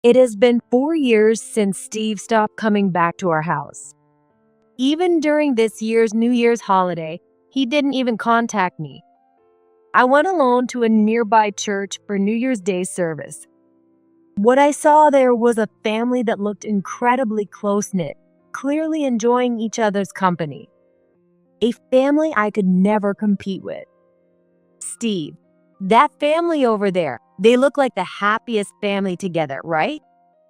It has been 4 years since Steve stopped coming back to our house. Even during this year's New Year's holiday, he didn't even contact me. I went alone to a nearby church for New Year's Day service. What I saw there was a family that looked incredibly close-knit, clearly enjoying each other's company. A family I could never compete with. Steve, that family over there, they look like the happiest family together, right?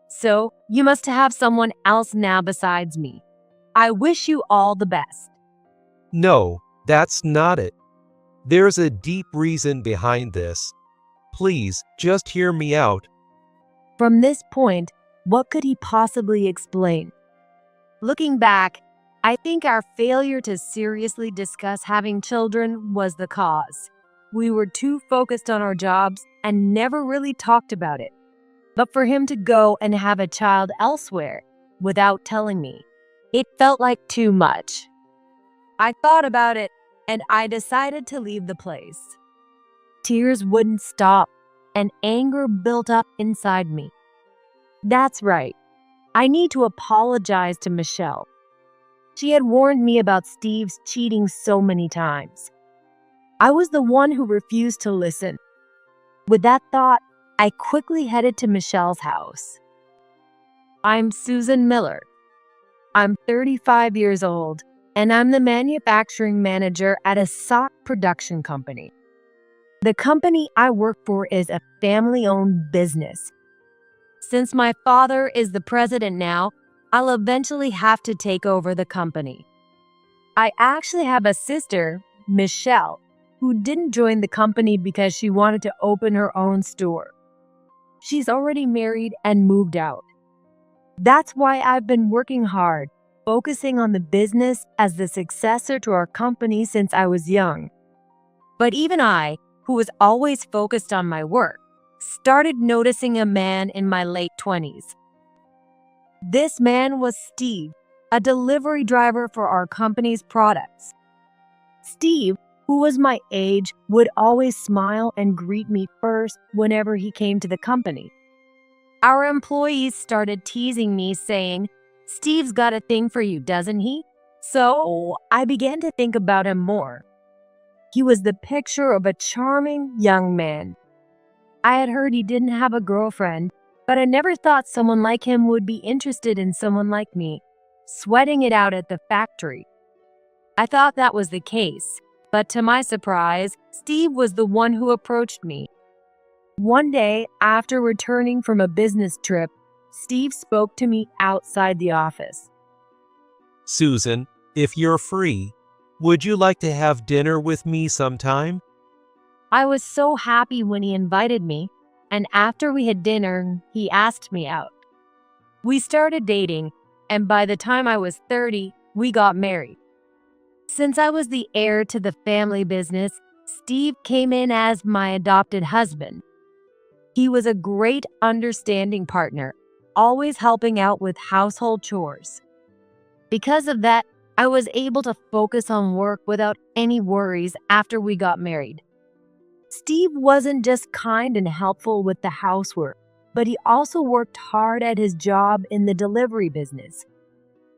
So, you must have someone else now besides me. I wish you all the best. No, that's not it. There's a deep reason behind this. Please, just hear me out. From this point, what could he possibly explain? Looking back, I think our failure to seriously discuss having children was the cause. We were too focused on our jobs and never really talked about it. But for him to go and have a child elsewhere without telling me, it felt like too much. I thought about it and I decided to leave the place. Tears wouldn't stop and anger built up inside me. That's right. I need to apologize to Michelle. She had warned me about Steve's cheating so many times. I was the one who refused to listen. With that thought, I quickly headed to Michelle's house. I'm Susan Miller. I'm 35 years old, and I'm the manufacturing manager at a sock production company. The company I work for is a family-owned business. Since my father is the president now, I'll eventually have to take over the company. I actually have a sister, Michelle, who didn't join the company because she wanted to open her own store. She's already married and moved out. That's why I've been working hard, focusing on the business as the successor to our company since I was young. But even I, who was always focused on my work, started noticing a man in my late 20s. This man was Steve, a delivery driver for our company's products. Steve, who was my age, would always smile and greet me first whenever he came to the company. Our employees started teasing me, saying, "Steve's got a thing for you, doesn't he?" So I began to think about him more. He was the picture of a charming young man. I had heard he didn't have a girlfriend, but I never thought someone like him would be interested in someone like me, sweating it out at the factory. I thought that was the case, but to my surprise, Steve was the one who approached me. One day, after returning from a business trip, Steve spoke to me outside the office. Susan, if you're free, would you like to have dinner with me sometime? I was so happy when he invited me, and after we had dinner, he asked me out. We started dating, and by the time I was 30, we got married. Since I was the heir to the family business, Steve came in as my adopted husband. He was a great, understanding partner, always helping out with household chores. Because of that, I was able to focus on work without any worries after we got married. Steve wasn't just kind and helpful with the housework, but he also worked hard at his job in the delivery business.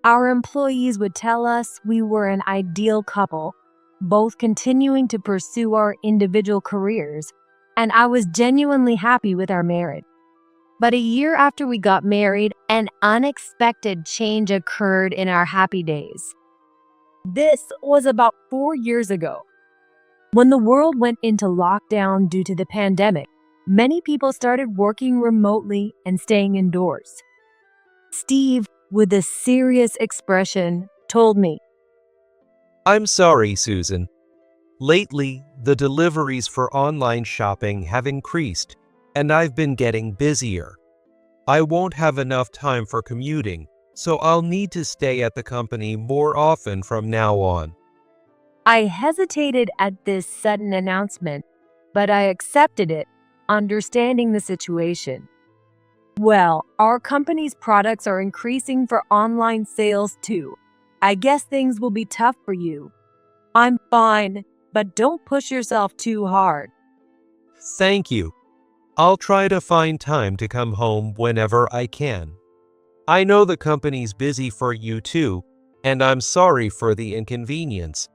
Our employees would tell us we were an ideal couple, both continuing to pursue our individual careers, and I was genuinely happy with our marriage. But a year after we got married, an unexpected change occurred in our happy days. This was about 4 years ago. When the world went into lockdown due to the pandemic, many people started working remotely and staying indoors. Steve, with a serious expression, told me, I'm sorry, Susan. Lately, the deliveries for online shopping have increased, and I've been getting busier. I won't have enough time for commuting, so I'll need to stay at the company more often from now on. I hesitated at this sudden announcement, but I accepted it, understanding the situation. Well, our company's products are increasing for online sales too. I guess things will be tough for you. I'm fine, but don't push yourself too hard. Thank you. I'll try to find time to come home whenever I can. I know the company's busy for you too, and I'm sorry for the inconvenience.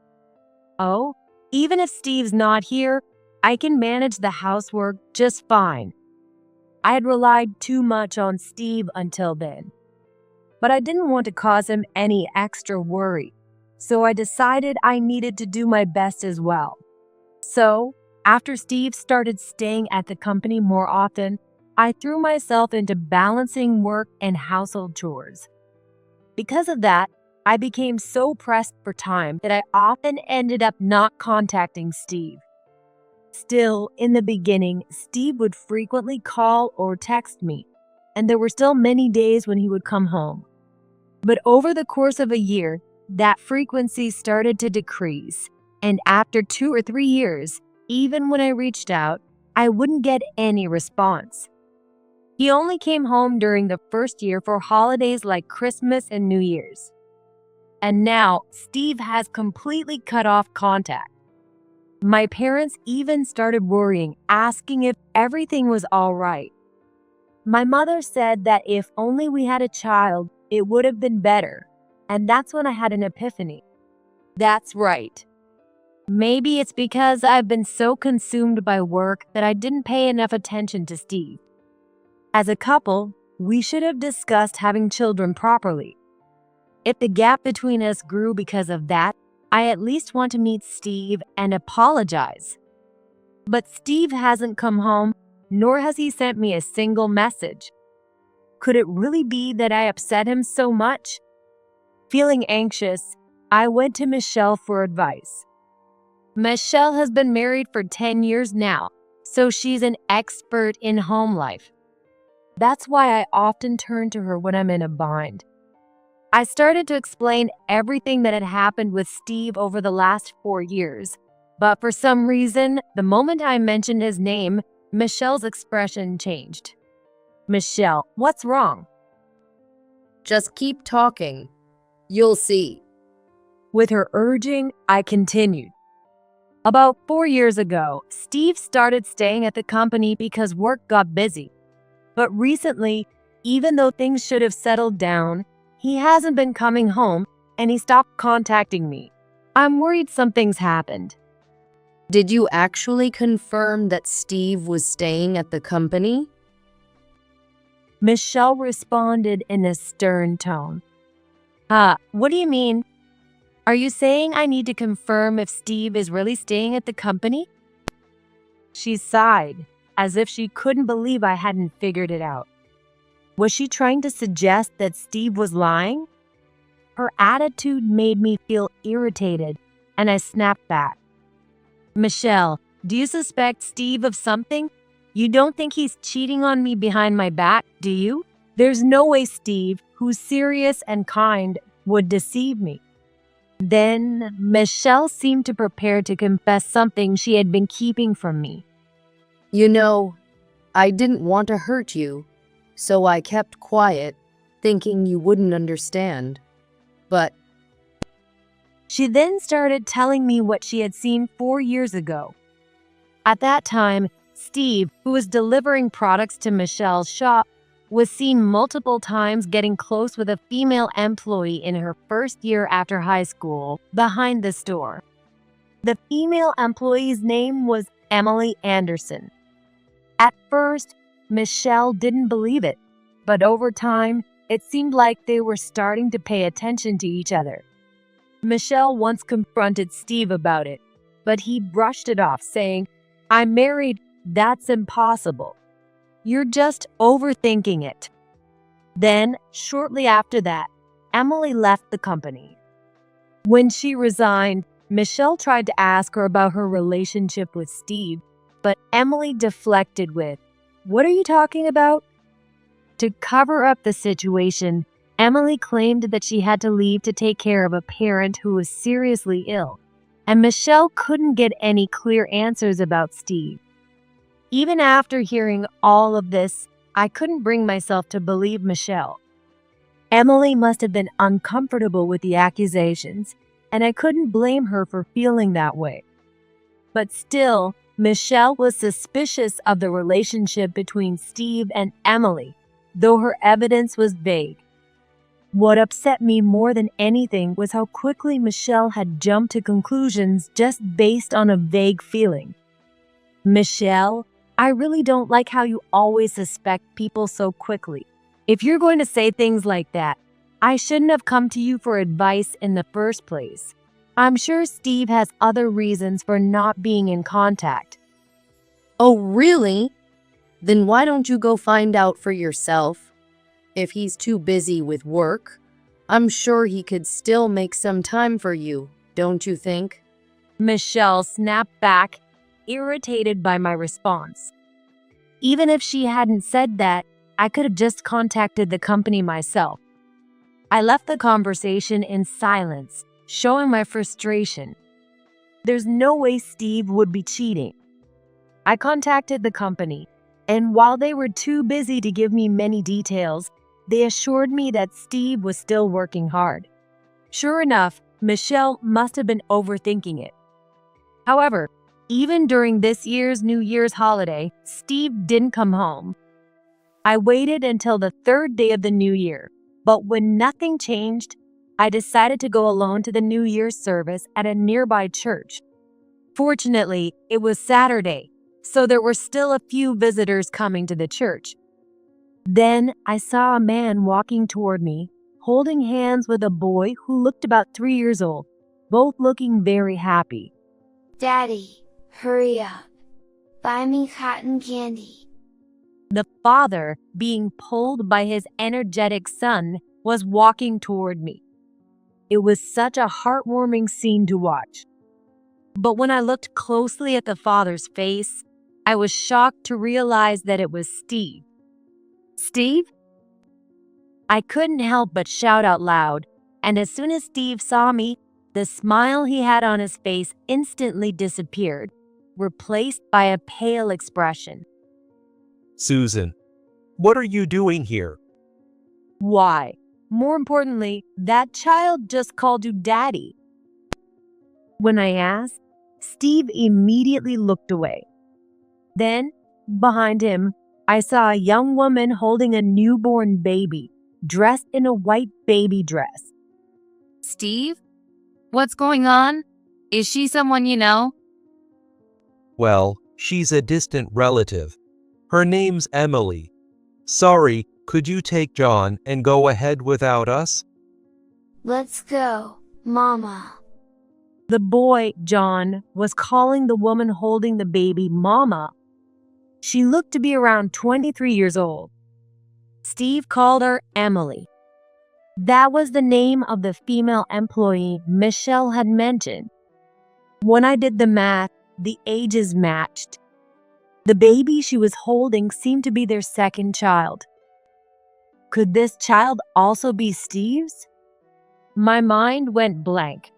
Oh, even if Steve's not here, I can manage the housework just fine. I had relied too much on Steve until then, but I didn't want to cause him any extra worry, so I decided I needed to do my best as well. So, after Steve started staying at the company more often, I threw myself into balancing work and household chores. Because of that, I became so pressed for time that I often ended up not contacting Steve. Still, in the beginning, Steve would frequently call or text me, and there were still many days when he would come home. But over the course of a year, that frequency started to decrease, and after 2 or 3 years, even when I reached out, I wouldn't get any response. He only came home during the first year for holidays like Christmas and New Year's. And now, Steve has completely cut off contact. My parents even started worrying, asking if everything was all right. My mother said that if only we had a child, it would have been better. And that's when I had an epiphany. That's right. Maybe it's because I've been so consumed by work that I didn't pay enough attention to Steve. As a couple, we should have discussed having children properly. If the gap between us grew because of that, I at least want to meet Steve and apologize. But Steve hasn't come home, nor has he sent me a single message. Could it really be that I upset him so much? Feeling anxious, I went to Michelle for advice. Michelle has been married for 10 years now, so she's an expert in home life. That's why I often turn to her when I'm in a bind. I started to explain everything that had happened with Steve over the last 4 years, but for some reason, the moment I mentioned his name, Michelle's expression changed. Michelle, what's wrong? Just keep talking. You'll see. With her urging, I continued. About 4 years ago, Steve started staying at the company because work got busy. But recently, even though things should have settled down, he hasn't been coming home and he stopped contacting me. I'm worried something's happened. Did you actually confirm that Steve was staying at the company? Michelle responded in a stern tone. What do you mean? Are you saying I need to confirm if Steve is really staying at the company? She sighed, as if she couldn't believe I hadn't figured it out. Was she trying to suggest that Steve was lying? Her attitude made me feel irritated, and I snapped back. Michelle, do you suspect Steve of something? You don't think he's cheating on me behind my back, do you? There's no way Steve, who's serious and kind, would deceive me. Then Michelle seemed to prepare to confess something she had been keeping from me. You know, I didn't want to hurt you, so I kept quiet, thinking you wouldn't understand. But she then started telling me what she had seen 4 years ago. At that time, Steve, who was delivering products to Michelle's shop, was seen multiple times getting close with a female employee in her first year after high school behind the store. The female employee's name was Emily Anderson. At first, Michelle didn't believe it, but over time, it seemed like they were starting to pay attention to each other. Michelle once confronted Steve about it, but he brushed it off, saying, "I'm married, that's impossible. You're just overthinking it." Then, shortly after that, Emily left the company. When she resigned, Michelle tried to ask her about her relationship with Steve, but Emily deflected with, "What are you talking about?" To cover up the situation, Emily claimed that she had to leave to take care of a parent who was seriously ill, and Michelle couldn't get any clear answers about Steve. Even after hearing all of this, I couldn't bring myself to believe Michelle. Emily must have been uncomfortable with the accusations, and I couldn't blame her for feeling that way. But still, Michelle was suspicious of the relationship between Steve and Emily, though her evidence was vague. What upset me more than anything was how quickly Michelle had jumped to conclusions just based on a vague feeling. Michelle, I really don't like how you always suspect people so quickly. If you're going to say things like that, I shouldn't have come to you for advice in the first place. I'm sure Steve has other reasons for not being in contact. Oh, really? Then why don't you go find out for yourself? If he's too busy with work, I'm sure he could still make some time for you, don't you think? Michelle snapped back, irritated by my response. Even if she hadn't said that, I could have just contacted the company myself. I left the conversation in silence, showing my frustration. There's no way Steve would be cheating. I contacted the company, and while they were too busy to give me many details, they assured me that Steve was still working hard. Sure enough, Michelle must have been overthinking it. However, even during this year's New Year's holiday, Steve didn't come home. I waited until the third day of the new year, but when nothing changed, I decided to go alone to the New Year's service at a nearby church. Fortunately, it was Saturday, so there were still a few visitors coming to the church. Then I saw a man walking toward me, holding hands with a boy who looked about 3 years old, both looking very happy. Daddy, hurry up. Buy me cotton candy. The father, being pulled by his energetic son, was walking toward me. It was such a heartwarming scene to watch. But when I looked closely at the father's face, I was shocked to realize that it was Steve. Steve? I couldn't help but shout out loud, and as soon as Steve saw me, the smile he had on his face instantly disappeared, replaced by a pale expression. Susan, what are you doing here? Why? More importantly, that child just called you Daddy. When I asked, Steve immediately looked away. Then, behind him, I saw a young woman holding a newborn baby, dressed in a white baby dress. Steve? What's going on? Is she someone you know? Well, she's a distant relative. Her name's Emily. Sorry, could you take John and go ahead without us? Let's go, Mama. The boy, John, was calling the woman holding the baby Mama. She looked to be around 23 years old. Steve called her Emily. That was the name of the female employee Michelle had mentioned. When I did the math, the ages matched. The baby she was holding seemed to be their second child. Could this child also be Steve's? My mind went blank.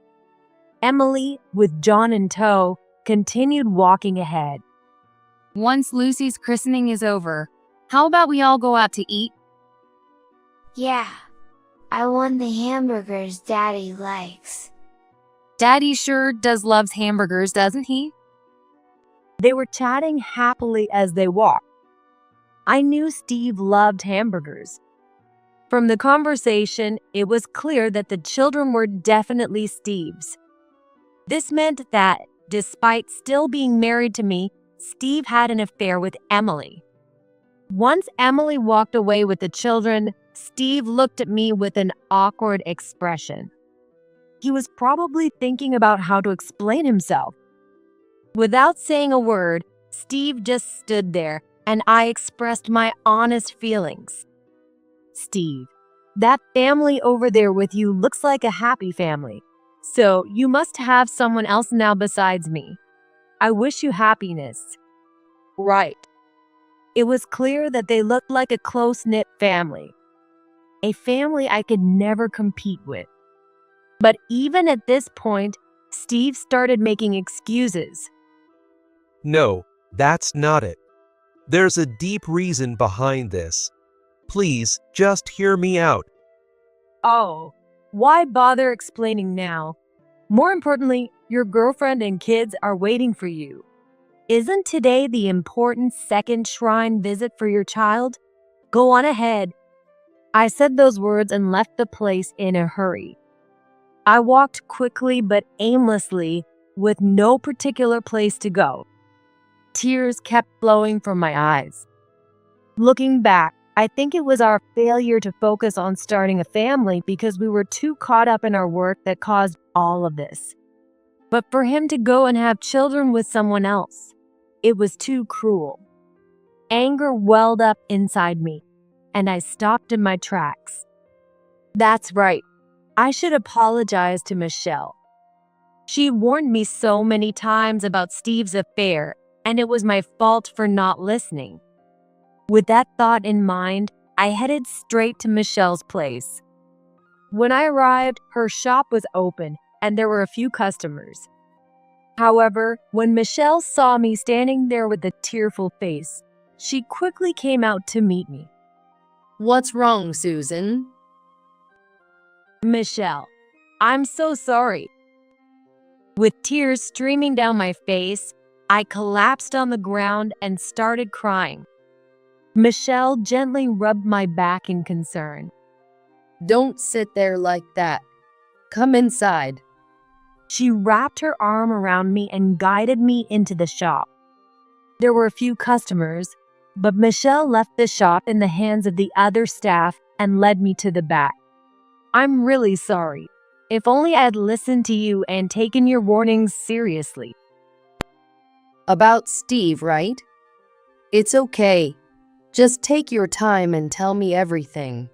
Emily, with John in tow, continued walking ahead. Once Lucy's christening is over, how about we all go out to eat? Yeah. I want the hamburgers Daddy likes. Daddy sure does loves hamburgers, doesn't he? They were chatting happily as they walked. I knew Steve loved hamburgers. From the conversation, it was clear that the children were definitely Steve's. This meant that, despite still being married to me, Steve had an affair with Emily. Once Emily walked away with the children, Steve looked at me with an awkward expression. He was probably thinking about how to explain himself. Without saying a word, Steve just stood there, and I expressed my honest feelings. Steve, that family over there with you looks like a happy family, so you must have someone else now besides me. I wish you happiness. Right. It was clear that they looked like a close-knit family. A family I could never compete with. But even at this point, Steve started making excuses. No, that's not it. There's a deep reason behind this. Please, just hear me out. Oh, why bother explaining now? More importantly, your girlfriend and kids are waiting for you. Isn't today the important second shrine visit for your child? Go on ahead. I said those words and left the place in a hurry. I walked quickly but aimlessly, with no particular place to go. Tears kept flowing from my eyes. Looking back, I think it was our failure to focus on starting a family because we were too caught up in our work that caused all of this. But for him to go and have children with someone else, it was too cruel. Anger welled up inside me, and I stopped in my tracks. That's right. I should apologize to Michelle. She warned me so many times about Steve's affair, and it was my fault for not listening. With that thought in mind, I headed straight to Michelle's place. When I arrived, her shop was open, and there were a few customers. However, when Michelle saw me standing there with a tearful face, she quickly came out to meet me. What's wrong, Susan? Michelle, I'm so sorry. With tears streaming down my face, I collapsed on the ground and started crying. Michelle gently rubbed my back in concern. Don't sit there like that. Come inside. She wrapped her arm around me and guided me into the shop. There were a few customers, but Michelle left the shop in the hands of the other staff and led me to the back. I'm really sorry. If only I had listened to you and taken your warnings seriously. About Steve, right? It's okay. Just take your time and tell me everything.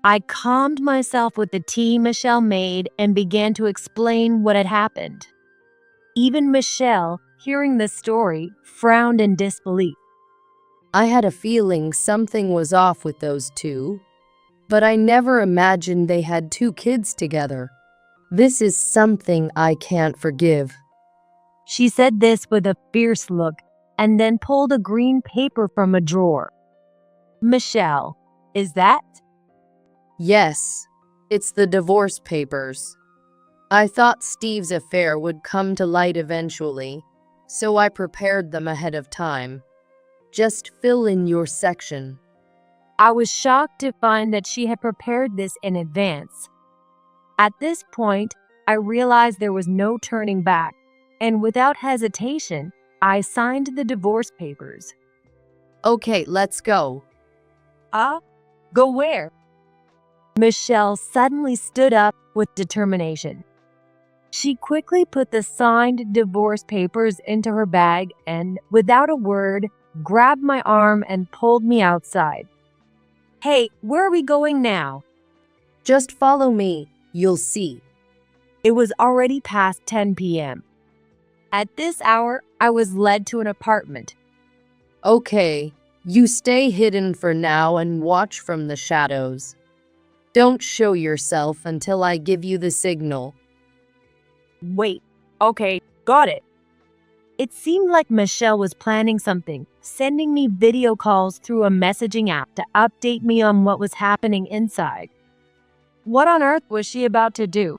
I calmed myself with the tea Michelle made and began to explain what had happened. Even Michelle, hearing the story, frowned in disbelief. I had a feeling something was off with those two, but I never imagined they had 2 kids together. This is something I can't forgive. She said this with a fierce look and then pulled a green paper from a drawer. Michelle, is that? Yes, it's the divorce papers. I thought Steve's affair would come to light eventually, so I prepared them ahead of time. Just fill in your section. I was shocked to find that she had prepared this in advance. At this point, I realized there was no turning back, and without hesitation, I signed the divorce papers. Okay, let's go. Go where? Michelle suddenly stood up with determination. She quickly put the signed divorce papers into her bag and, without a word, grabbed my arm and pulled me outside. Hey, where are we going now? Just follow me, you'll see. It was already past 10 p.m. At this hour, I was led to an apartment. Okay, you stay hidden for now and watch from the shadows. Don't show yourself until I give you the signal. Wait, okay, got it. It seemed like Michelle was planning something, sending me video calls through a messaging app to update me on what was happening inside. What on earth was she about to do?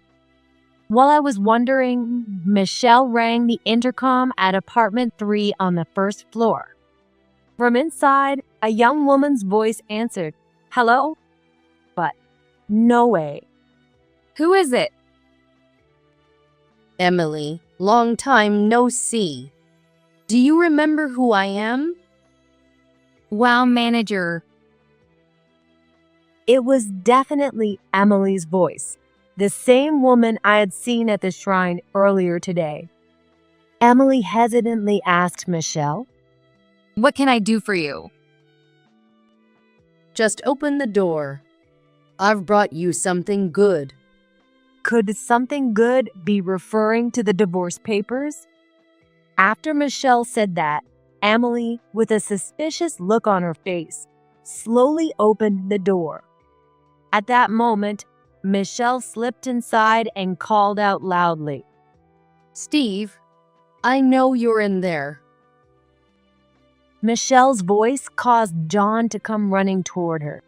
While I was wondering, Michelle rang the intercom at apartment 3 on the first floor. From inside, a young woman's voice answered, "Hello?" But no way. Who is it? Emily, long time no see. Do you remember who I am? Wow, manager. It was definitely Emily's voice, the same woman I had seen at the shrine earlier today. Emily hesitantly asked Michelle, What can I do for you? Just open the door. I've brought you something good. could something good be referring to the divorce papers? After Michelle said that, Emily, with a suspicious look on her face, slowly opened the door. At that moment, Michelle slipped inside and called out loudly, Steve, I know you're in there. Michelle's voice caused John to come running toward her.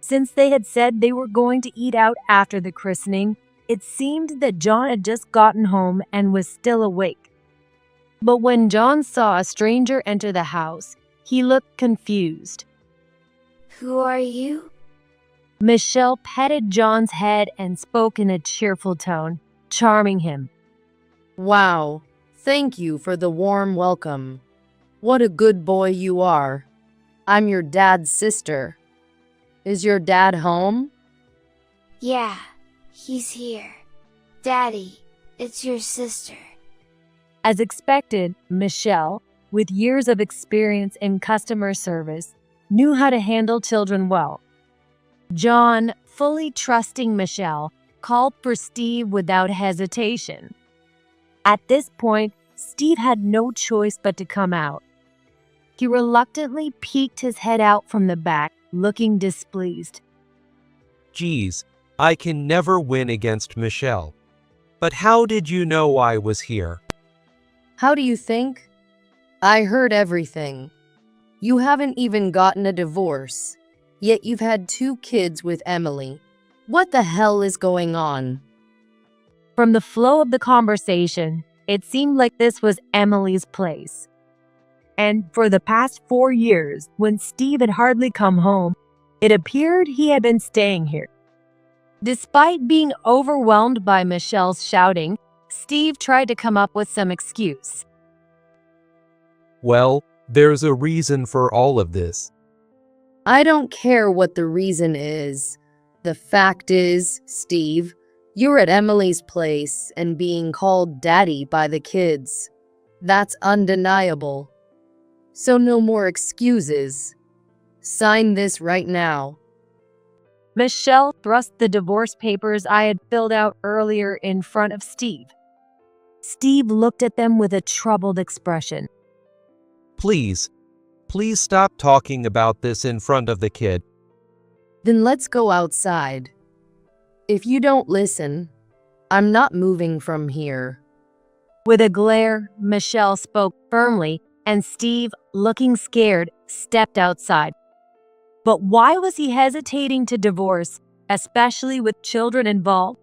Since they had said they were going to eat out after the christening, it seemed that John had just gotten home and was still awake. But when John saw a stranger enter the house, he looked confused. Who are you? Michelle petted John's head and spoke in a cheerful tone, charming him. Wow, thank you for the warm welcome. What a good boy you are. I'm your dad's sister. Is your dad home? Yeah, he's here. Daddy, it's your sister. As expected, Michelle, with years of experience in customer service, knew how to handle children well. John, fully trusting Michelle, called for Steve without hesitation. At this point, Steve had no choice but to come out. He reluctantly peeked his head out from the back, looking displeased. Geez, I can never win against Michelle. But how did you know I was here? How do you think? I heard everything. You haven't even gotten a divorce, yet you've had 2 kids with Emily. What the hell is going on? From the flow of the conversation, it seemed like this was Emily's place. And for the past 4 years, when Steve had hardly come home, it appeared he had been staying here. Despite being overwhelmed by Michelle's shouting, Steve tried to come up with some excuse. Well, there's a reason for all of this. I don't care what the reason is. The fact is, Steve, you're at Emily's place and being called daddy by the kids. That's undeniable. So no more excuses. Sign this right now. Michelle thrust the divorce papers I had filled out earlier in front of Steve. Steve looked at them with a troubled expression. Please stop talking about this in front of the kid. Then let's go outside. If you don't listen, I'm not moving from here. With a glare, Michelle spoke firmly, and Steve, looking scared, stepped outside. But why was he hesitating to divorce, especially with children involved?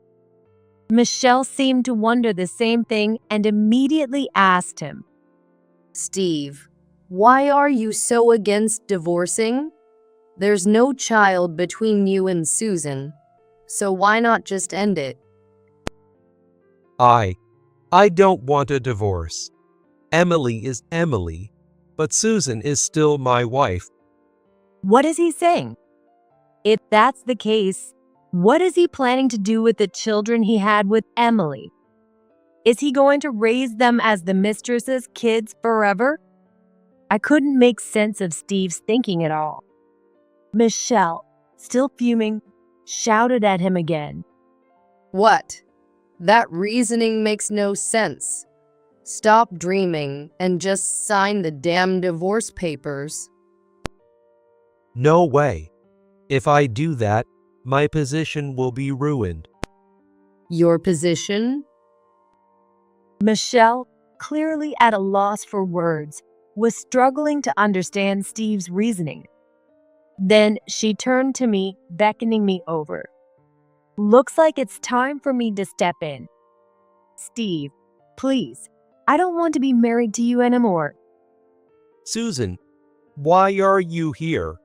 Michelle seemed to wonder the same thing and immediately asked him, Steve, why are you so against divorcing? There's no child between you and Susan, so why not just end it? I don't want a divorce. Emily is Emily, but Susan is still my wife. What is he saying? If that's the case, what is he planning to do with the children he had with Emily? Is he going to raise them as the mistress's kids forever? I couldn't make sense of Steve's thinking at all. Michelle, still fuming, shouted at him again. What? That reasoning makes no sense. Stop dreaming and just sign the damn divorce papers. No way. If I do that, my position will be ruined. Your position? Michelle, clearly at a loss for words, was struggling to understand Steve's reasoning. Then she turned to me, beckoning me over. Looks like it's time for me to step in. Steve, please, I don't want to be married to you anymore. Susan, why are you here?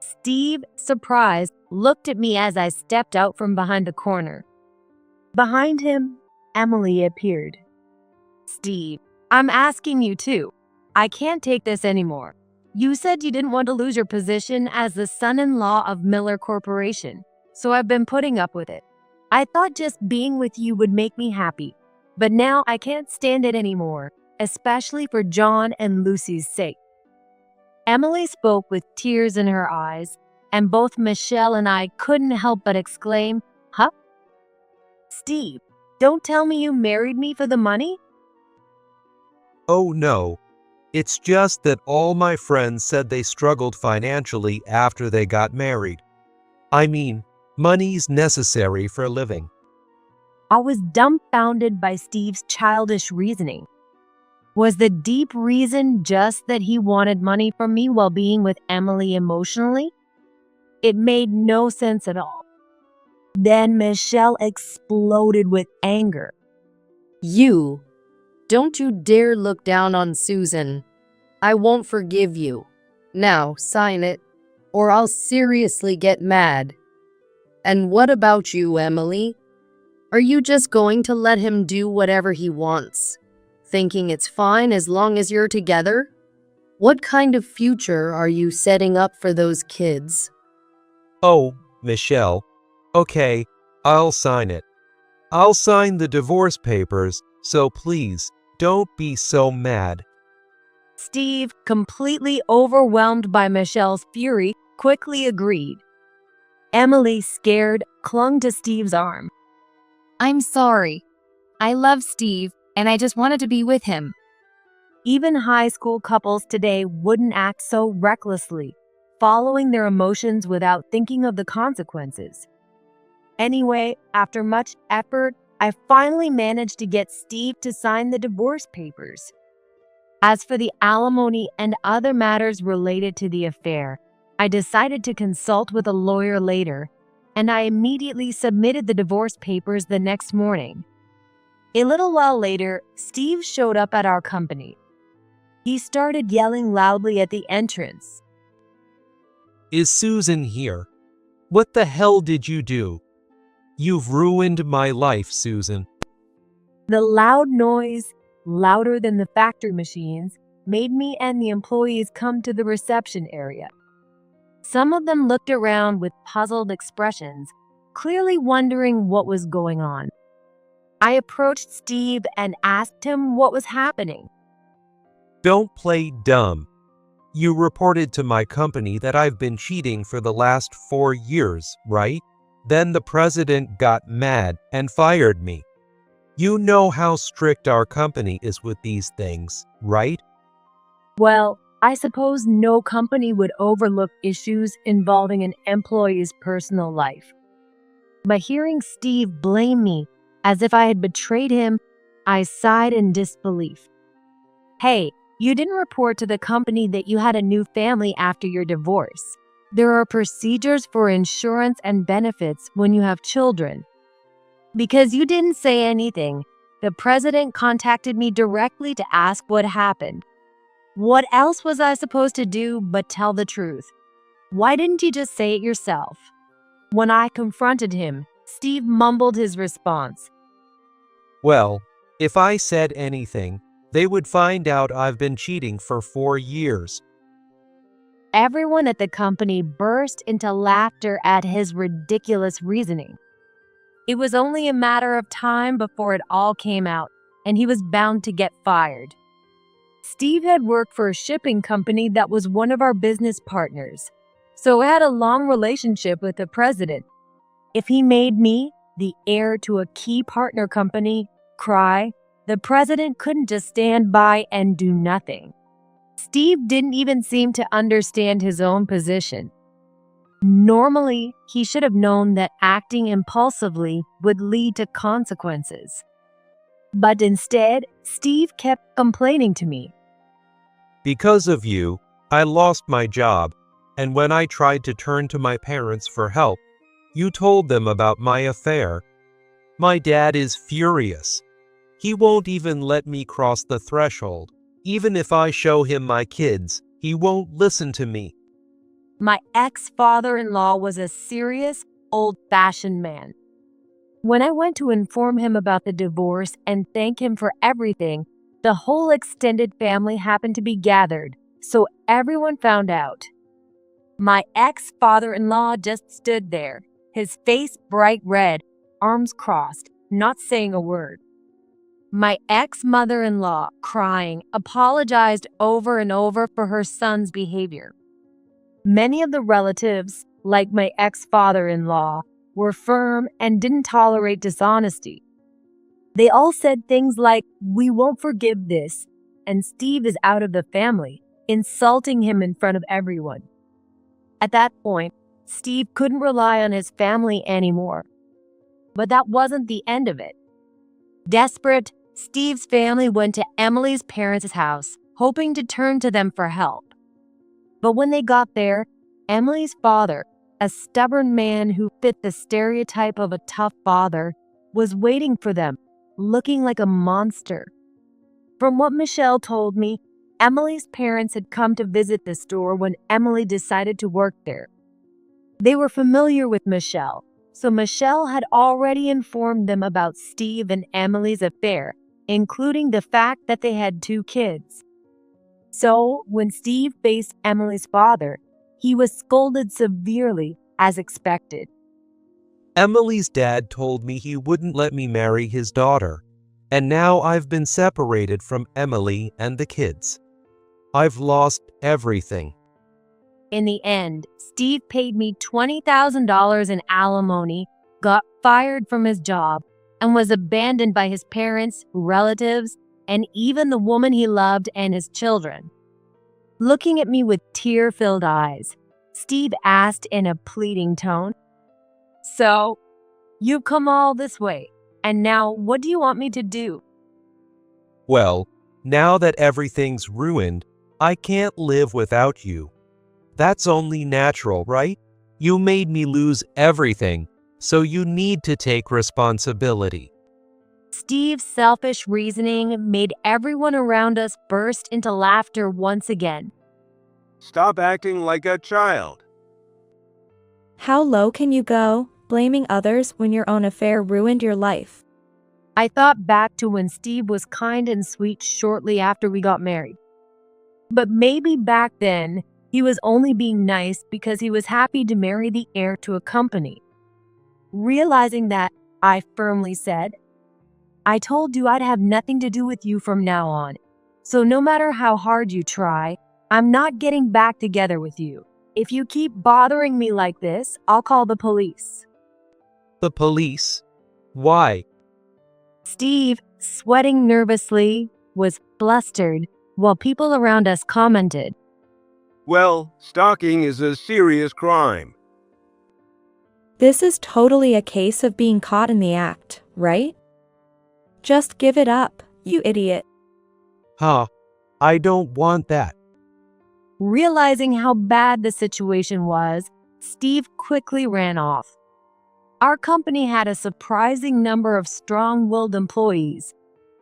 Steve, surprised, looked at me as I stepped out from behind the corner. Behind him, Emily appeared. Steve, I'm asking you too. I can't take this anymore. You said you didn't want to lose your position as the son-in-law of Miller Corporation, so I've been putting up with it. I thought just being with you would make me happy, but now I can't stand it anymore, especially for John and Lucy's sake. Emily spoke with tears in her eyes, and both Michelle and I couldn't help but exclaim, "Huh? Steve, don't tell me you married me for the money?" Oh no. It's just that all my friends said they struggled financially after they got married. I mean, money's necessary for living. I was dumbfounded by Steve's childish reasoning. Was the deep reason just that he wanted money from me while being with Emily emotionally? It made no sense at all. Then Michelle exploded with anger. You Don't you dare look down on Susan. I won't forgive you. Now, sign it, or I'll seriously get mad. And what about you, Emily? Are you just going to let him do whatever he wants, thinking it's fine as long as you're together? What kind of future are you setting up for those kids? Oh, Michelle. Okay, I'll sign it. I'll sign the divorce papers, so please, don't be so mad. Steve, completely overwhelmed by Michelle's fury, quickly agreed. Emily, scared, clung to Steve's arm. I'm sorry. I love Steve, and I just wanted to be with him. Even high school couples today wouldn't act so recklessly, following their emotions without thinking of the consequences. Anyway, after much effort, I finally managed to get Steve to sign the divorce papers. As for the alimony and other matters related to the affair, I decided to consult with a lawyer later, and I immediately submitted the divorce papers the next morning. A little while later, Steve showed up at our company. He started yelling loudly at the entrance. Is Susan here? What the hell did you do? You've ruined my life, Susan. The loud noise, louder than the factory machines, made me and the employees come to the reception area. Some of them looked around with puzzled expressions, clearly wondering what was going on. I approached Steve and asked him what was happening. Don't play dumb. You reported to my company that I've been cheating for the last 4 years, right? Then the president got mad and fired me. You know how strict our company is with these things, right? Well, I suppose no company would overlook issues involving an employee's personal life. But hearing Steve blame me as if I had betrayed him, I sighed in disbelief. Hey, you didn't report to the company that you had a new family after your divorce. There are procedures for insurance and benefits when you have children. Because you didn't say anything, the president contacted me directly to ask what happened. What else was I supposed to do but tell the truth? Why didn't you just say it yourself? When I confronted him, Steve mumbled his response. Well, if I said anything, they would find out I've been cheating for 4 years. Everyone at the company burst into laughter at his ridiculous reasoning. It was only a matter of time before it all came out, and he was bound to get fired. Steve had worked for a shipping company that was one of our business partners, so I had a long relationship with the president. If he made me, the heir to a key partner company, cry, the president couldn't just stand by and do nothing. Steve didn't even seem to understand his own position. Normally, he should have known that acting impulsively would lead to consequences. But instead, Steve kept complaining to me. Because of you, I lost my job, and when I tried to turn to my parents for help, you told them about my affair. My dad is furious. He won't even let me cross the threshold. Even if I show him my kids, he won't listen to me. My ex-father-in-law was a serious, old-fashioned man. When I went to inform him about the divorce and thank him for everything, the whole extended family happened to be gathered, so everyone found out. My ex-father-in-law just stood there, his face bright red, arms crossed, not saying a word. My ex-mother-in-law, crying, apologized over and over for her son's behavior. Many of the relatives, like my ex-father-in-law, were firm and didn't tolerate dishonesty. They all said things like, "We won't forgive this," and Steve is out of the family, insulting him in front of everyone. At that point, Steve couldn't rely on his family anymore. But that wasn't the end of it. Desperate, Steve's family went to Emily's parents' house, hoping to turn to them for help. But when they got there, Emily's father, a stubborn man who fit the stereotype of a tough father, was waiting for them, looking like a monster. From what Michelle told me, Emily's parents had come to visit the store when Emily decided to work there. They were familiar with Michelle, so Michelle had already informed them about Steve and Emily's affair, including the fact that they had 2 kids. So, when Steve faced Emily's father, he was scolded severely, as expected. Emily's dad told me he wouldn't let me marry his daughter, and now I've been separated from Emily and the kids. I've lost everything. In the end, Steve paid me $20,000 in alimony, got fired from his job, and was abandoned by his parents, relatives, and even the woman he loved and his children. Looking at me with tear-filled eyes, Steve asked in a pleading tone, "So, you've come all this way, and now what do you want me to do?" Well, now that everything's ruined, I can't live without you. That's only natural, right? You made me lose everything, so you need to take responsibility. Steve's selfish reasoning made everyone around us burst into laughter once again. Stop acting like a child. How low can you go, blaming others when your own affair ruined your life? I thought back to when Steve was kind and sweet shortly after we got married. But maybe back then, he was only being nice because he was happy to marry the heir to a company. Realizing that, I firmly said, "I told you I'd have nothing to do with you from now on. So no matter how hard you try, I'm not getting back together with you. If you keep bothering me like this, I'll call the police." The police? Why? Steve, sweating nervously, was flustered while people around us commented, Well, stalking is a serious crime. This is totally a case of being caught in the act, right? Just give it up, you idiot. Huh? I don't want that. Realizing how bad the situation was, Steve quickly ran off. Our company had a surprising number of strong-willed employees,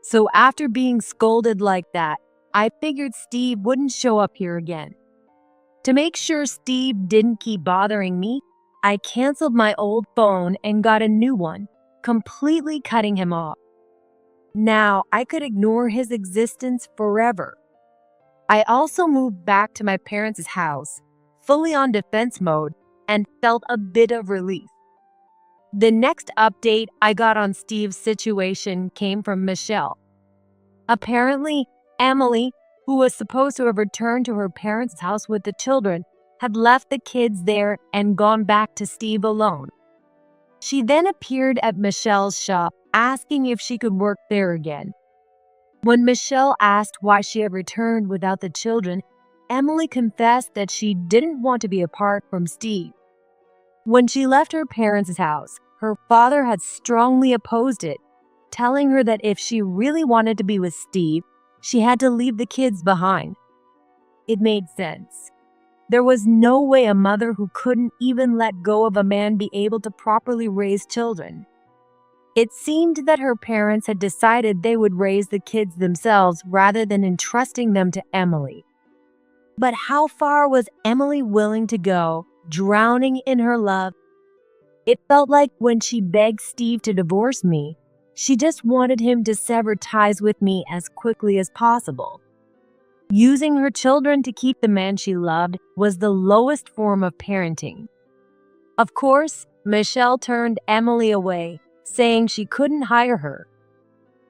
so after being scolded like that, I figured Steve wouldn't show up here again. To make sure Steve didn't keep bothering me, I canceled my old phone and got a new one, completely cutting him off. Now I could ignore his existence forever. I also moved back to my parents' house, fully on defense mode, and felt a bit of relief. The next update I got on Steve's situation came from Michelle. Apparently, Emily, who was supposed to have returned to her parents' house with the children, had left the kids there and gone back to Steve alone. She then appeared at Michelle's shop, asking if she could work there again. When Michelle asked why she had returned without the children, Emily confessed that she didn't want to be apart from Steve. When she left her parents' house, her father had strongly opposed it, telling her that if she really wanted to be with Steve, she had to leave the kids behind. It made sense. There was no way a mother who couldn't even let go of a man be able to properly raise children. It seemed that her parents had decided they would raise the kids themselves rather than entrusting them to Emily. But how far was Emily willing to go, drowning in her love? It felt like when she begged Steve to divorce me, she just wanted him to sever ties with me as quickly as possible. Using her children to keep the man she loved was the lowest form of parenting. Of course, Michelle turned Emily away, saying she couldn't hire her.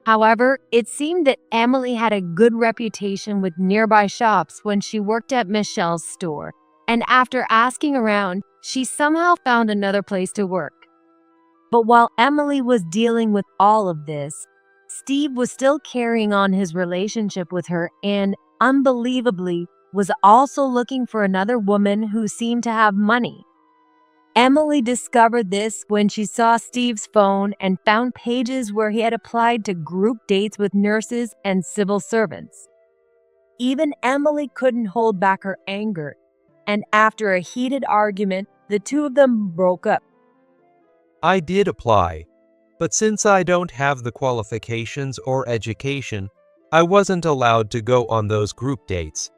However, it seemed that Emily had a good reputation with nearby shops when she worked at Michelle's store, and after asking around, she somehow found another place to work. But while Emily was dealing with all of this, Steve was still carrying on his relationship with her and, unbelievably, was also looking for another woman who seemed to have money. Emily discovered this when she saw Steve's phone and found pages where he had applied to group dates with nurses and civil servants. Even Emily couldn't hold back her anger, and after a heated argument, the two of them broke up. I did apply, but since I don't have the qualifications or education, I wasn't allowed to go on those group dates.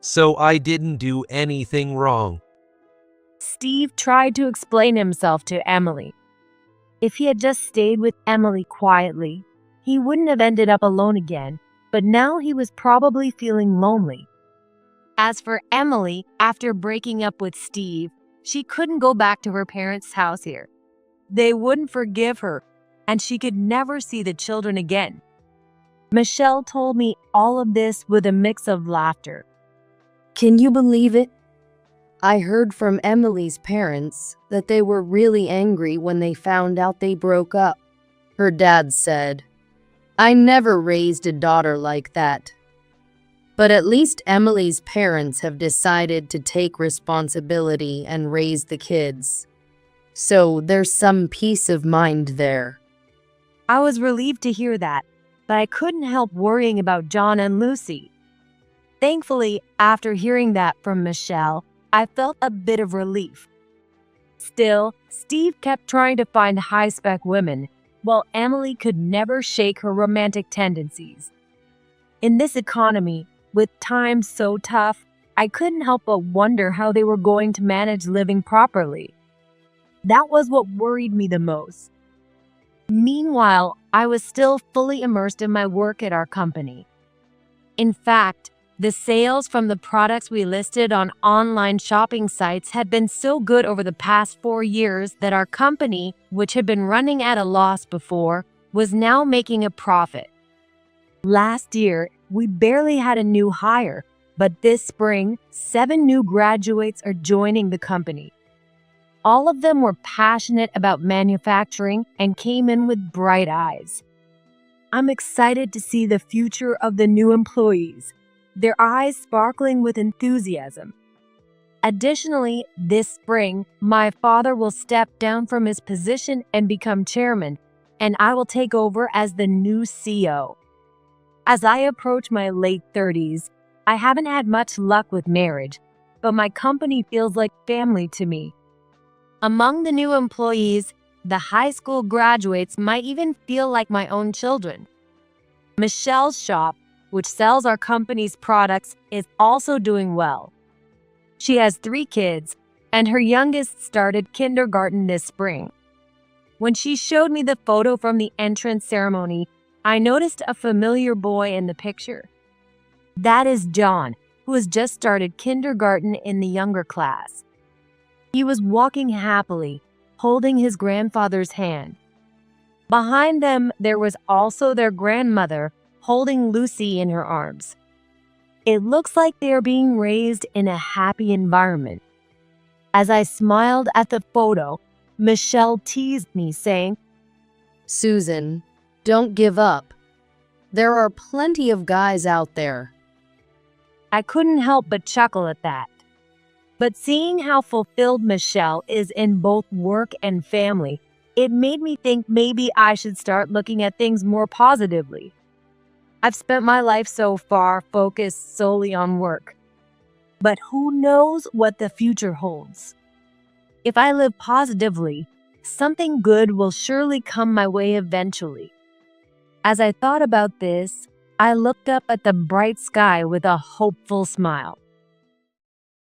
So I didn't do anything wrong. Steve tried to explain himself to Emily. If he had just stayed with Emily quietly, he wouldn't have ended up alone again, but now he was probably feeling lonely. As for Emily, after breaking up with Steve, she couldn't go back to her parents' house here. They wouldn't forgive her, and she could never see the children again. Michelle told me all of this with a mix of laughter. Can you believe it? I heard from Emily's parents that they were really angry when they found out they broke up. Her dad said, "I never raised a daughter like that." But at least Emily's parents have decided to take responsibility and raise the kids. So there's some peace of mind there. I was relieved to hear that, but I couldn't help worrying about John and Lucy. Thankfully, after hearing that from Michelle, I felt a bit of relief. Still, Steve kept trying to find high-spec women, while Emily could never shake her romantic tendencies. In this economy, with times so tough, I couldn't help but wonder how they were going to manage living properly. That was what worried me the most. Meanwhile, I was still fully immersed in my work at our company. In fact, the sales from the products we listed on online shopping sites had been so good over the past 4 years that our company, which had been running at a loss before, was now making a profit. Last year, we barely had a new hire, but this spring, 7 new graduates are joining the company. All of them were passionate about manufacturing and came in with bright eyes. I'm excited to see the future of the new employees, their eyes sparkling with enthusiasm. Additionally, this spring, my father will step down from his position and become chairman, and I will take over as the new CEO. As I approach my late 30s, I haven't had much luck with marriage, but my company feels like family to me. Among the new employees, the high school graduates might even feel like my own children. Michelle's shop, which sells our company's products, is also doing well. She has 3 kids, and her youngest started kindergarten this spring. When she showed me the photo from the entrance ceremony, I noticed a familiar boy in the picture. That is John, who has just started kindergarten in the younger class. He was walking happily, holding his grandfather's hand. Behind them, there was also their grandmother, holding Lucy in her arms. It looks like they are being raised in a happy environment. As I smiled at the photo, Michelle teased me, saying, "Susan, don't give up. There are plenty of guys out there." I couldn't help but chuckle at that. But seeing how fulfilled Michelle is in both work and family, it made me think maybe I should start looking at things more positively. I've spent my life so far focused solely on work. But who knows what the future holds? If I live positively, something good will surely come my way eventually. As I thought about this, I looked up at the bright sky with a hopeful smile.